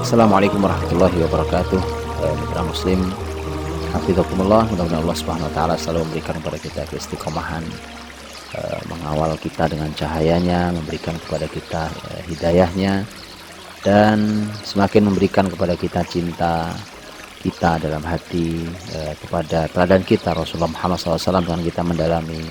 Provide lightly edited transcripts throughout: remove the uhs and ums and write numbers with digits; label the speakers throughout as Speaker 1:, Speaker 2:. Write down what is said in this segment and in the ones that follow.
Speaker 1: Assalamualaikum warahmatullahi wabarakatuh. Mitra muslim, hafizakumullah. Mudah-mudahan Allah Subhanahu wa taala selalu memberikan kepada kita keistiqomahan, mengawal kita dengan cahayanya, memberikan kepada kita hidayahnya, dan semakin memberikan kepada kita cinta kita dalam hati kepada teladan kita Rasulullah Muhammad SAW, dengan kita mendalami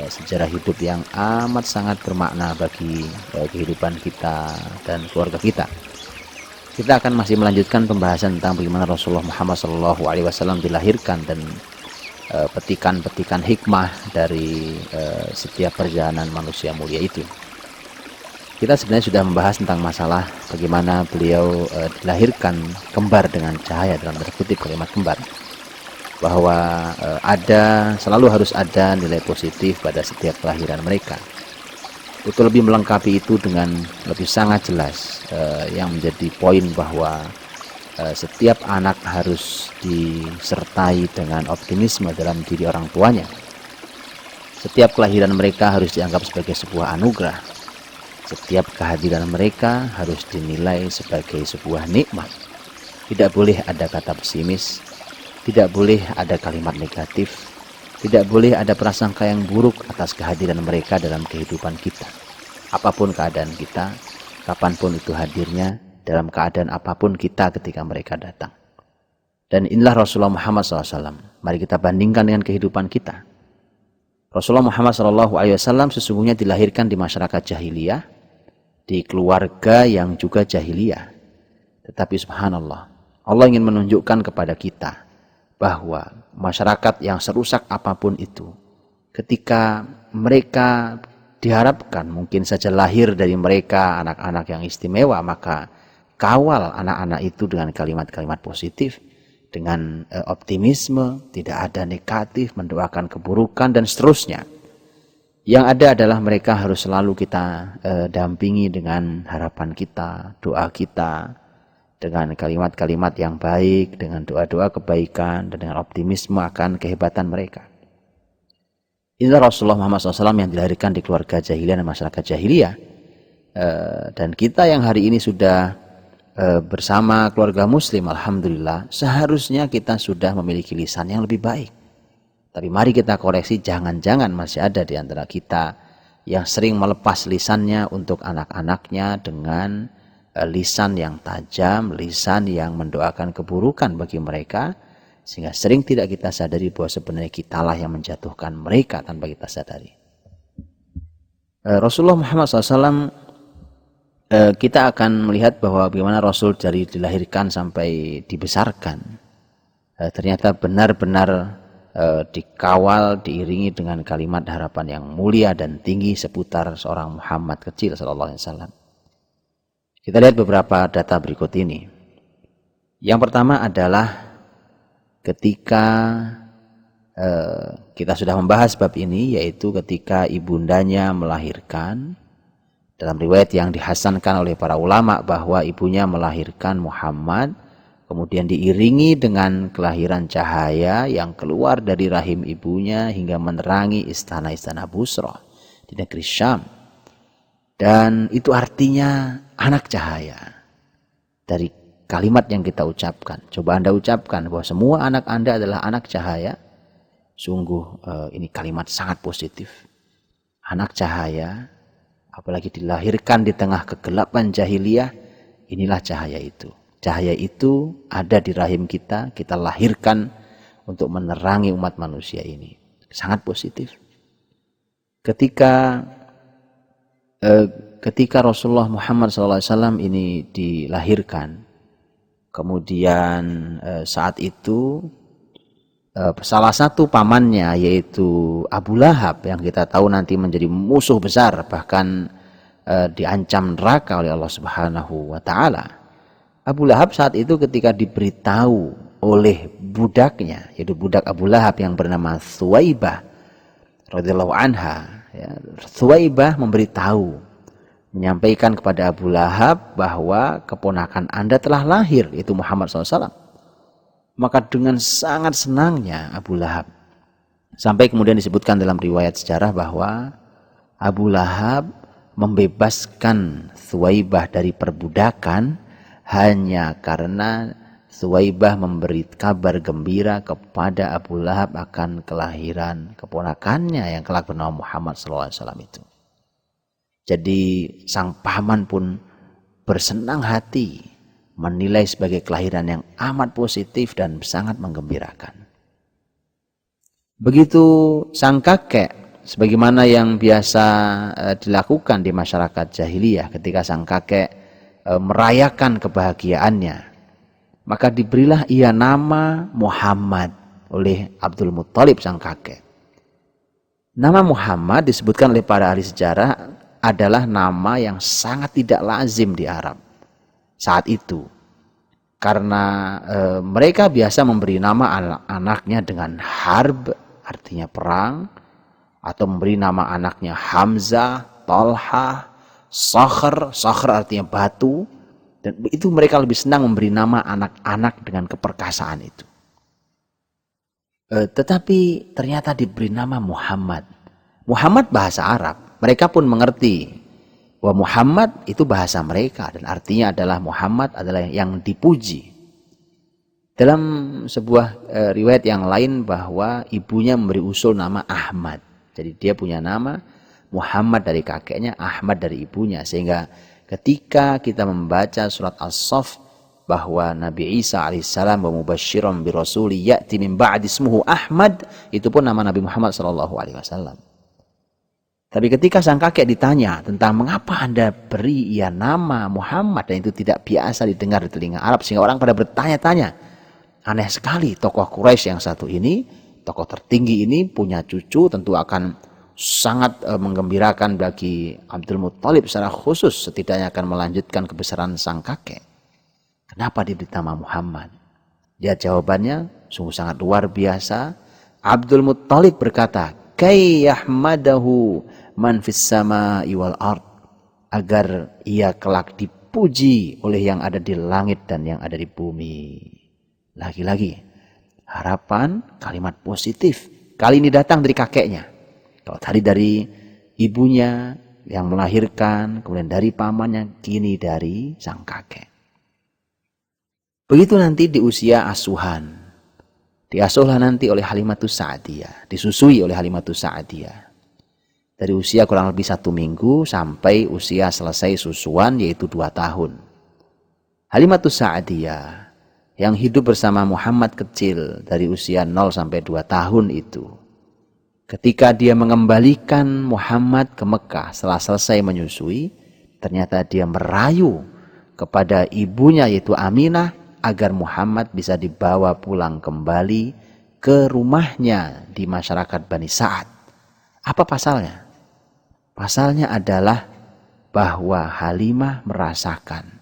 Speaker 1: sejarah hidup yang amat sangat bermakna bagi kehidupan kita dan keluarga kita. Kita akan masih melanjutkan pembahasan tentang bagaimana Rasulullah Muhammad SAW dilahirkan dan petikan-petikan hikmah dari setiap perjalanan manusia mulia itu. Kita sebenarnya sudah membahas tentang masalah bagaimana beliau dilahirkan kembar dengan cahaya, dalam tanda kutip kalimat kembar, bahwa selalu harus ada nilai positif pada setiap kelahiran mereka. Untuk lebih melengkapi itu dengan lebih sangat jelas, yang menjadi poin bahwa setiap anak harus disertai dengan optimisme dalam diri orang tuanya. Setiap kelahiran mereka harus dianggap sebagai sebuah anugerah. Setiap kehadiran mereka harus dinilai sebagai sebuah nikmat. Tidak boleh ada kata pesimis, tidak boleh ada kalimat negatif, tidak boleh ada prasangka yang buruk atas kehadiran mereka dalam kehidupan kita. Apapun keadaan kita, kapanpun itu hadirnya, dalam keadaan apapun kita ketika mereka datang. Dan inilah Rasulullah Muhammad SAW. Mari kita bandingkan dengan kehidupan kita. Rasulullah Muhammad SAW sesungguhnya dilahirkan di masyarakat jahiliyah, di keluarga yang juga jahiliyah. Tetapi subhanallah, Allah ingin menunjukkan kepada kita bahwa masyarakat yang serusak apapun itu, ketika mereka diharapkan mungkin saja lahir dari mereka anak-anak yang istimewa, maka kawal anak-anak itu dengan kalimat-kalimat positif, dengan optimisme, tidak ada negatif, mendoakan keburukan dan seterusnya. Yang ada adalah mereka harus selalu kita dampingi dengan harapan kita, doa kita, dengan kalimat-kalimat yang baik, dengan doa-doa kebaikan, dan dengan optimisme akan kehebatan mereka. Inilah Rasulullah Muhammad SAW yang dilahirkan di keluarga jahiliyah dan masyarakat jahiliyah. Dan kita yang hari ini sudah bersama keluarga muslim, alhamdulillah, seharusnya kita sudah memiliki lisan yang lebih baik. Tapi mari kita koreksi, jangan-jangan masih ada di antara kita yang sering melepas lisannya untuk anak-anaknya dengan lisan yang tajam, lisan yang mendoakan keburukan bagi mereka, sehingga sering tidak kita sadari bahwa sebenarnya kitalah yang menjatuhkan mereka tanpa kita sadari. Rasulullah Muhammad SAW, kita akan melihat bahwa bagaimana Rasul dari dilahirkan sampai dibesarkan, ternyata benar-benar dikawal, diiringi dengan kalimat harapan yang mulia dan tinggi seputar seorang Muhammad kecil sallallahu alaihi wasallam. Kita lihat beberapa data berikut ini. Yang pertama adalah ketika kita sudah membahas bab ini, yaitu ketika ibundanya melahirkan. Dalam riwayat yang dihasankan oleh para ulama bahwa ibunya melahirkan Muhammad, kemudian diiringi dengan kelahiran cahaya yang keluar dari rahim ibunya hingga menerangi istana-istana Busra di negeri Syam. Dan itu artinya anak cahaya. Dari kalimat yang kita ucapkan, coba Anda ucapkan bahwa semua anak Anda adalah anak cahaya. Sungguh ini kalimat sangat positif. Anak cahaya, apalagi dilahirkan di tengah kegelapan jahiliyah, inilah cahaya itu. Cahaya itu ada di rahim kita, kita lahirkan untuk menerangi umat manusia ini. Sangat positif. Ketika Rasulullah Muhammad SAW ini dilahirkan, kemudian saat itu salah satu pamannya yaitu Abu Lahab yang kita tahu nanti menjadi musuh besar, bahkan diancam neraka oleh Allah Subhanahu wa taala. Abu Lahab saat itu ketika diberitahu oleh budaknya, yaitu budak Abu Lahab yang bernama Thuwaibah radhiyallahu anha, ya, Thuwaibah memberitahu, menyampaikan kepada Abu Lahab bahwa keponakan Anda telah lahir, itu Muhammad SAW. Maka dengan sangat senangnya Abu Lahab, sampai kemudian disebutkan dalam riwayat sejarah bahwa Abu Lahab membebaskan Thuwaibah dari perbudakan hanya karena Thuwaibah memberi kabar gembira kepada Abu Lahab akan kelahiran keponakannya yang kelak bernama Muhammad SAW itu. Jadi sang paman pun bersenang hati menilai sebagai kelahiran yang amat positif dan sangat menggembirakan. Begitu sang kakek, sebagaimana yang biasa dilakukan di masyarakat jahiliyah ketika sang kakek merayakan kebahagiaannya, maka diberilah ia nama Muhammad oleh Abdul Muttalib sang kakek. Nama Muhammad disebutkan oleh para ahli sejarah adalah nama yang sangat tidak lazim di Arab saat itu, karena mereka biasa memberi nama anaknya dengan Harb, artinya perang, atau memberi nama anaknya Hamzah, Talha, Sakhr artinya batu, dan itu mereka lebih senang memberi nama anak-anak dengan keperkasaan itu. Tetapi ternyata diberi nama Muhammad. Muhammad bahasa Arab, mereka pun mengerti bahwa Muhammad itu bahasa mereka dan artinya adalah Muhammad adalah yang dipuji. Dalam sebuah riwayat yang lain bahwa ibunya memberi usul nama Ahmad. Jadi dia punya nama Muhammad dari kakeknya, Ahmad dari ibunya, sehingga ketika kita membaca surat As-Saff bahwa Nabi Isa alaihissalam wa mubasysyiran bi rasuli ya'ti min ba'di ismuhu Ahmad, itu pun nama Nabi Muhammad sallallahu alaihi wasallam. Tapi ketika sang kakek ditanya tentang mengapa Anda beri ia nama Muhammad, dan itu tidak biasa didengar di telinga Arab, sehingga orang pada bertanya-tanya, aneh sekali tokoh Quraisy yang satu ini, tokoh tertinggi ini punya cucu, tentu akan sangat menggembirakan bagi Abdul Muttalib secara khusus, setidaknya akan melanjutkan kebesaran sang kakek. Kenapa diberi nama Muhammad? Lihat jawabannya, sungguh sangat luar biasa. Abdul Muttalib berkata, kay yahmadahu man fis sama'i wal ard, agar ia kelak dipuji oleh yang ada di langit dan yang ada di bumi. Lagi-lagi harapan kalimat positif kali ini datang dari kakeknya. Kalau tadi dari ibunya yang melahirkan, kemudian dari pamannya, kini dari sang kakek. Begitu nanti di usia asuhan, diasuhlah nanti oleh Halimatus Sa'diyah, disusui oleh Halimatus Sa'diyah. Dari usia kurang lebih 1 minggu sampai usia selesai susuan, yaitu 2 tahun. Halimatus Sa'diyah yang hidup bersama Muhammad kecil dari usia 0 sampai 2 tahun itu, ketika dia mengembalikan Muhammad ke Mekah setelah selesai menyusui, ternyata dia merayu kepada ibunya yaitu Aminah agar Muhammad bisa dibawa pulang kembali ke rumahnya di masyarakat Bani Sa'ad. Apa pasalnya? Pasalnya adalah bahwa Halimah merasakan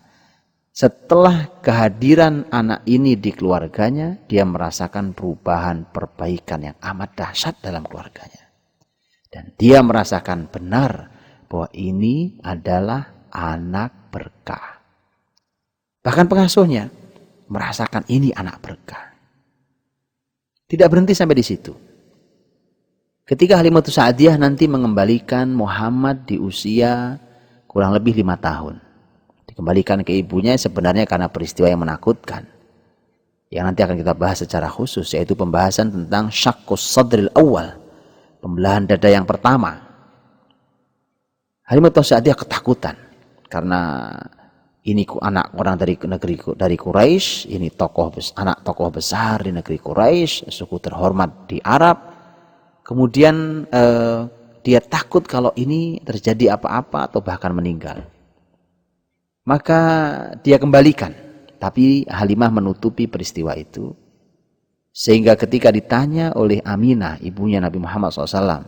Speaker 1: setelah kehadiran anak ini di keluarganya, dia merasakan perubahan perbaikan yang amat dahsyat dalam keluarganya. Dan dia merasakan benar bahwa ini adalah anak berkah. Bahkan pengasuhnya merasakan ini anak berkah. Tidak berhenti sampai di situ. Ketika Halimatus Sa'diyah nanti mengembalikan Muhammad di usia kurang lebih 5 tahun. Dikembalikan ke ibunya sebenarnya karena peristiwa yang menakutkan. Yang nanti akan kita bahas secara khusus, yaitu pembahasan tentang syaqqus sadril awal, pembelahan dada yang pertama. Halimatus Sa'diyah ketakutan karena ini anak orang dari Quraisy, ini anak tokoh besar di negeri Quraisy, suku terhormat di Arab. Kemudian dia takut kalau ini terjadi apa-apa atau bahkan meninggal. Maka dia kembalikan, tapi Halimah menutupi peristiwa itu. Sehingga ketika ditanya oleh Aminah, ibunya Nabi Muhammad SAW,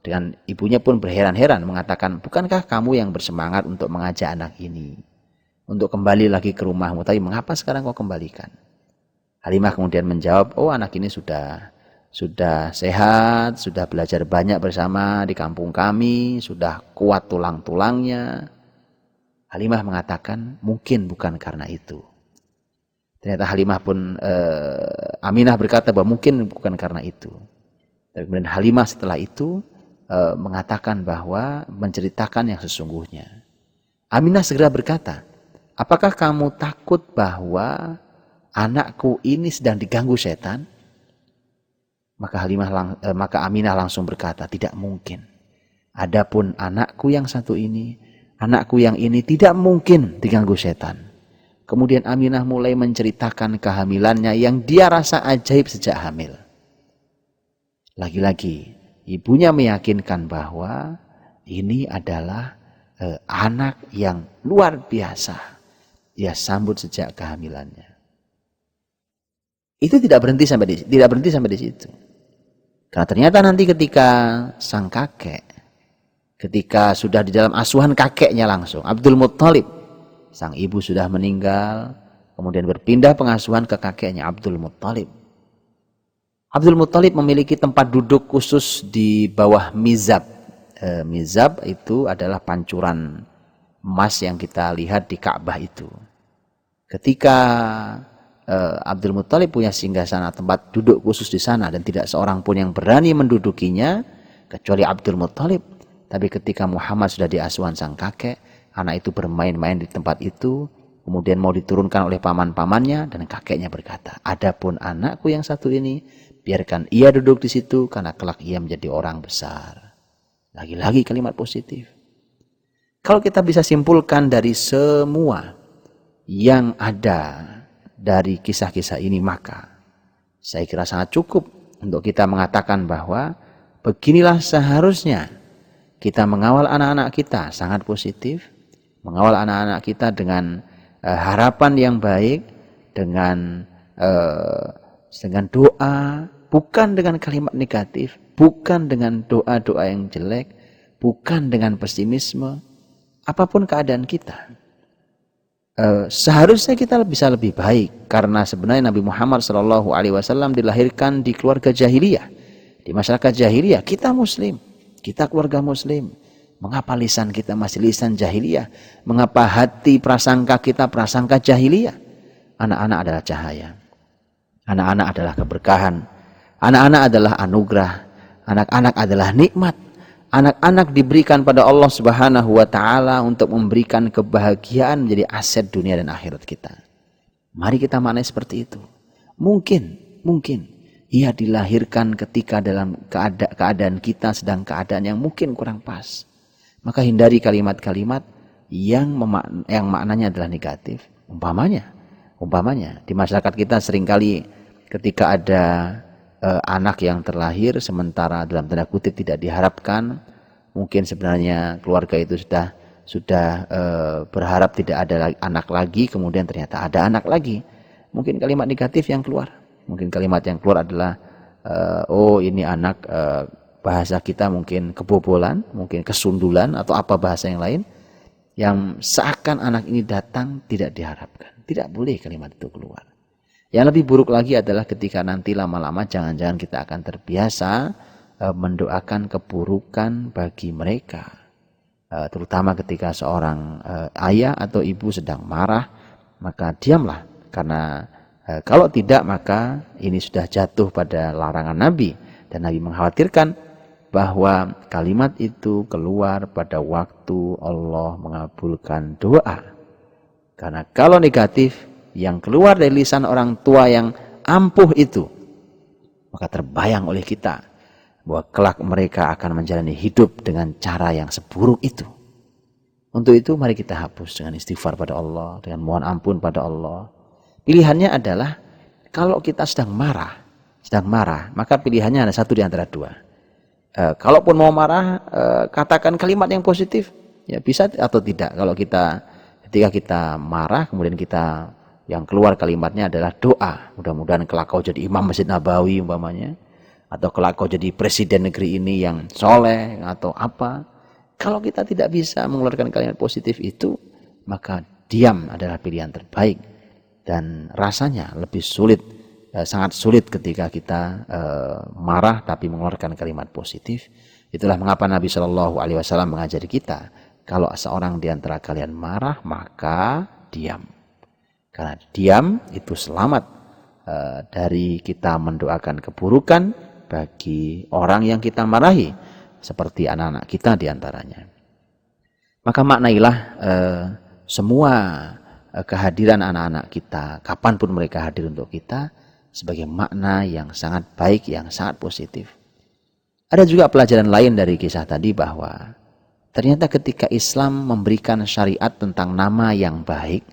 Speaker 1: dengan ibunya pun berheran-heran mengatakan, bukankah kamu yang bersemangat untuk mengajak anak ini untuk kembali lagi ke rumahmu, tapi mengapa sekarang kau kembalikan? Halimah kemudian menjawab, oh anak ini sudah sehat, sudah belajar banyak bersama di kampung kami, sudah kuat tulang-tulangnya. Halimah mengatakan, mungkin bukan karena itu. Ternyata Halimah pun, Aminah berkata bahwa mungkin bukan karena itu. Dan kemudian Halimah setelah itu mengatakan bahwa menceritakan yang sesungguhnya. Aminah segera berkata, apakah kamu takut bahwa anakku ini sedang diganggu setan? Maka Aminah langsung berkata, tidak mungkin. Adapun anakku yang satu ini, anakku yang ini tidak mungkin diganggu setan. Kemudian Aminah mulai menceritakan kehamilannya yang dia rasa ajaib sejak hamil. Lagi-lagi, ibunya meyakinkan bahwa ini adalah anak yang luar biasa. Dia sambut sejak kehamilannya. Itu tidak berhenti sampai di situ. Karena ternyata nanti ketika sang kakek, ketika sudah di dalam asuhan kakeknya langsung, Abdul Muttalib, sang ibu sudah meninggal, kemudian berpindah pengasuhan ke kakeknya Abdul Muttalib. Abdul Muttalib memiliki tempat duduk khusus di bawah mizab. Mizab itu adalah pancuran emas yang kita lihat di Ka'bah itu. Ketika Abdul Muttalib punya singgasana, tempat duduk khusus di sana, dan tidak seorang pun yang berani mendudukinya kecuali Abdul Muttalib. Tapi ketika Muhammad sudah di asuhan sang kakek, anak itu bermain-main di tempat itu, kemudian mau diturunkan oleh paman-pamannya, dan kakeknya berkata, adapun anakku yang satu ini, biarkan ia duduk di situ karena kelak ia menjadi orang besar. Lagi-lagi kalimat positif. Kalau kita bisa simpulkan dari semua yang ada dari kisah-kisah ini, maka saya kira sangat cukup untuk kita mengatakan bahwa beginilah seharusnya kita mengawal anak-anak kita, sangat positif, mengawal anak-anak kita dengan harapan yang baik, dengan doa, bukan dengan kalimat negatif, bukan dengan doa-doa yang jelek, bukan dengan pesimisme, apapun keadaan kita. Seharusnya kita bisa lebih baik, karena sebenarnya Nabi Muhammad SAW dilahirkan di keluarga jahiliyah, di masyarakat jahiliyah. Kita muslim, kita keluarga muslim. Mengapa lisan kita masih lisan jahiliyah? Mengapa hati prasangka kita prasangka jahiliyah? Anak-anak adalah cahaya, anak-anak adalah keberkahan, anak-anak adalah anugerah, anak-anak adalah nikmat. Anak-anak diberikan pada Allah Subhanahu wa Ta'ala untuk memberikan kebahagiaan, menjadi aset dunia dan akhirat kita. Mari kita maknai seperti itu. Mungkin ia dilahirkan ketika dalam keadaan kita sedang keadaan yang mungkin kurang pas. Maka hindari kalimat-kalimat yang maknanya adalah negatif. Umpamanya di masyarakat kita seringkali ketika ada anak yang terlahir sementara dalam tanda kutip tidak diharapkan, mungkin sebenarnya keluarga itu sudah berharap tidak ada anak lagi, kemudian ternyata ada anak lagi. Mungkin kalimat negatif yang keluar, mungkin kalimat yang keluar adalah oh ini anak, bahasa kita mungkin kebobolan, mungkin kesundulan, atau apa bahasa yang lain, yang seakan anak ini datang tidak diharapkan. Tidak boleh kalimat itu keluar. Yang lebih buruk lagi adalah ketika nanti lama-lama jangan-jangan kita akan terbiasa mendoakan keburukan bagi mereka. Terutama ketika seorang ayah atau ibu sedang marah, maka diamlah. Karena kalau tidak, maka ini sudah jatuh pada larangan Nabi. Dan Nabi mengkhawatirkan bahwa kalimat itu keluar pada waktu Allah mengabulkan doa. Karena kalau negatif, yang keluar dari lisan orang tua yang ampuh itu, maka terbayang oleh kita bahwa kelak mereka akan menjalani hidup dengan cara yang seburuk itu. Untuk itu mari kita hapus dengan istighfar pada Allah, dengan mohon ampun pada Allah. Pilihannya adalah kalau kita sedang marah, maka pilihannya ada satu di antara dua. Kalaupun mau marah, katakan kalimat yang positif, ya bisa atau tidak. Kalau ketika kita marah, kemudian kita yang keluar kalimatnya adalah doa. Mudah-mudahan kelak kau jadi imam Masjid Nabawi umpamanya, atau kelak kau jadi presiden negeri ini yang soleh, atau apa. Kalau kita tidak bisa mengeluarkan kalimat positif itu, maka diam adalah pilihan terbaik. Dan rasanya lebih sulit, sangat sulit ketika kita marah tapi mengeluarkan kalimat positif. Itulah mengapa Nabi Shallallahu Alaihi Wasallam mengajari kita, kalau seorang di antara kalian marah, maka diam. Karena diam itu selamat dari kita mendoakan keburukan bagi orang yang kita marahi, seperti anak-anak kita diantaranya. Maka maknailah semua kehadiran anak-anak kita, kapanpun mereka hadir untuk kita, sebagai makna yang sangat baik, yang sangat positif. Ada juga pelajaran lain dari kisah tadi, bahwa ternyata ketika Islam memberikan syariat tentang nama yang baik,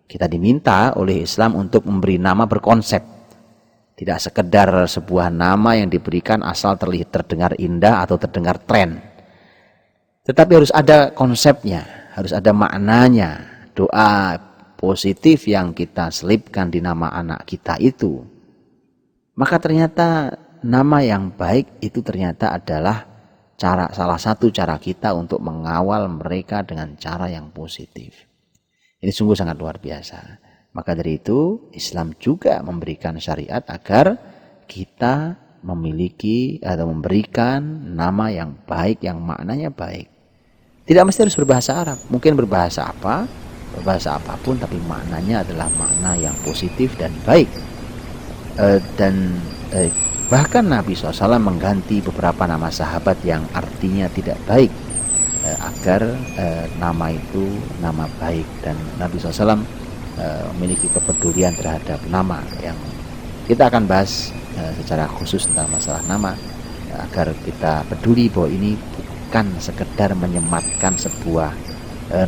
Speaker 1: kita diminta oleh Islam untuk memberi nama berkonsep. Tidak sekedar sebuah nama yang diberikan asal terlihat terdengar indah atau terdengar tren. Tetapi harus ada konsepnya, harus ada maknanya. Doa positif yang kita selipkan di nama anak kita itu. Maka ternyata nama yang baik itu ternyata adalah salah satu cara kita untuk mengawal mereka dengan cara yang positif. Ini sungguh sangat luar biasa. Maka dari itu Islam juga memberikan syariat agar kita memiliki atau memberikan nama yang baik, yang maknanya baik. Tidak mesti harus berbahasa Arab, mungkin berbahasa apapun, tapi maknanya adalah makna yang positif dan baik. Bahkan Nabi SAW mengganti beberapa nama sahabat yang artinya tidak baik, agar nama itu nama baik. Dan Nabi SAW memiliki kepedulian terhadap nama, yang kita akan bahas secara khusus tentang masalah nama, agar kita peduli bahwa ini bukan sekedar menyematkan sebuah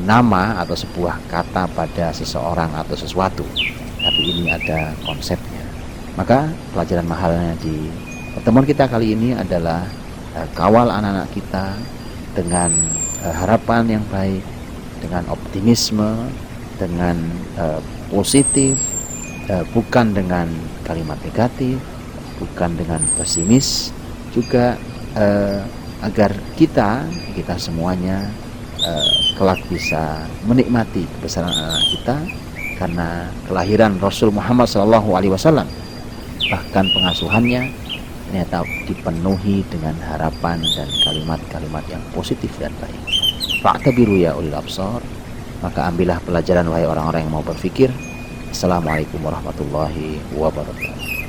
Speaker 1: nama atau sebuah kata pada seseorang atau sesuatu, tapi ini ada konsepnya. Maka pelajaran mahalnya di pertemuan kita kali ini adalah kawal anak-anak kita dengan harapan yang baik, dengan optimisme, dengan positif, bukan dengan kalimat negatif, bukan dengan pesimis, juga agar kita semuanya kelak bisa menikmati kebesaran anak kita, karena kelahiran Rasul Muhammad SAW, bahkan pengasuhannya ternyata dipenuhi dengan harapan dan kalimat-kalimat yang positif dan baik. Fa'tabiru ya ulil absar, maka ambillah pelajaran wahai orang-orang yang mau berfikir. Assalamualaikum warahmatullahi wabarakatuh.